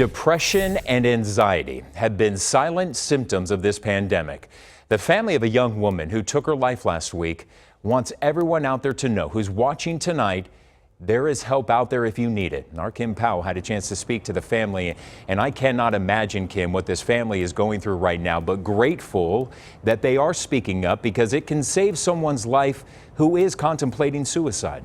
Depression and anxiety have been silent symptoms of this pandemic. The family of a young woman who took her life last week wants everyone out there to know who's watching tonight, there is help out there if you need it. Our Kim Powell had a chance to speak to the family, and I cannot imagine, Kim, what this family is going through right now, but grateful that they are speaking up because it can save someone's life who is contemplating suicide.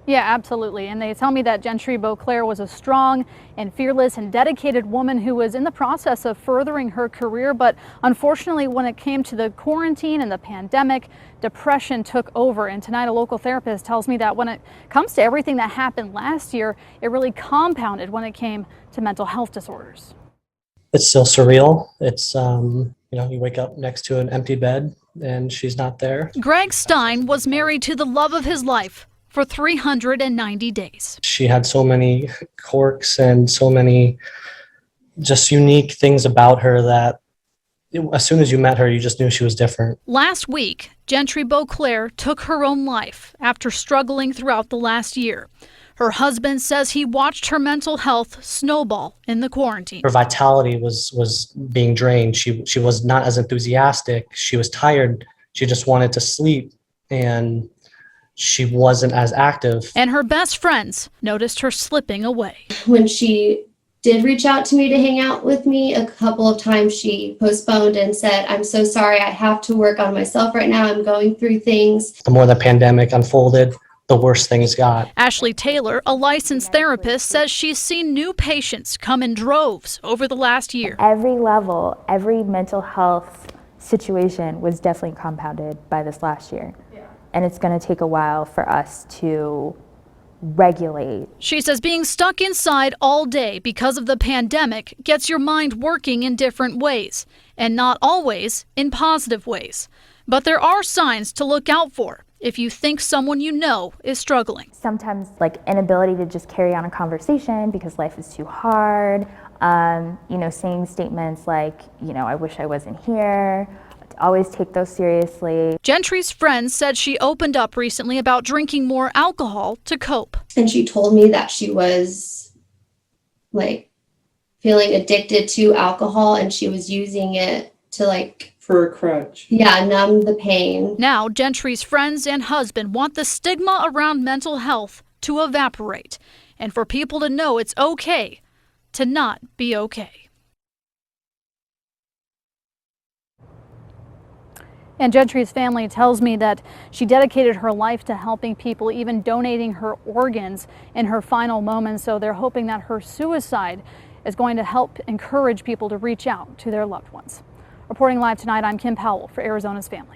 Yeah, absolutely. And they tell me that Gentry Beauclair was a strong and fearless and dedicated woman who was in the process of furthering her career. But unfortunately, when it came to the quarantine and the pandemic, depression took over. And tonight, a local therapist tells me that when it comes to everything that happened last year, it really compounded when it came to mental health disorders. It's still surreal. It's, you wake up next to an empty bed and she's not there. Greg Stein was married to the love of his life for 390 days. She had so many quirks and so many just unique things about her that as soon as you met her, you just knew she was different. Last week, Gentry Beauclair took her own life after struggling throughout the last year. Her husband says he watched her mental health snowball in the quarantine. Her vitality was being drained. She was not as enthusiastic. She was tired. She just wanted to sleep, and she wasn't as active. And her best friends noticed her slipping away. When she did reach out to me to hang out with me, a couple of times she postponed and said, "I'm so sorry, I have to work on myself right now. I'm going through things." The more the pandemic unfolded, the worse things got. Ashley Taylor, a licensed therapist, says she's seen new patients come in droves over the last year. Every level, every mental health situation was definitely compounded by this last year. And it's going to take a while for us to regulate. She says being stuck inside all day because of the pandemic gets your mind working in different ways, and not always in positive ways. But there are signs to look out for if you think someone you know is struggling. Sometimes inability to just carry on a conversation because life is too hard. Saying statements like, I wish I wasn't here. Always take those seriously. Gentry's friend said she opened up recently about drinking more alcohol to cope. And she told me that she was feeling addicted to alcohol and she was using it to for a crutch. Yeah, numb the pain. Now, Gentry's friends and husband want the stigma around mental health to evaporate and for people to know it's okay to not be okay. And Gentry's family tells me that she dedicated her life to helping people, even donating her organs in her final moments. So they're hoping that her suicide is going to help encourage people to reach out to their loved ones. Reporting live tonight, I'm Kim Powell for Arizona's Family.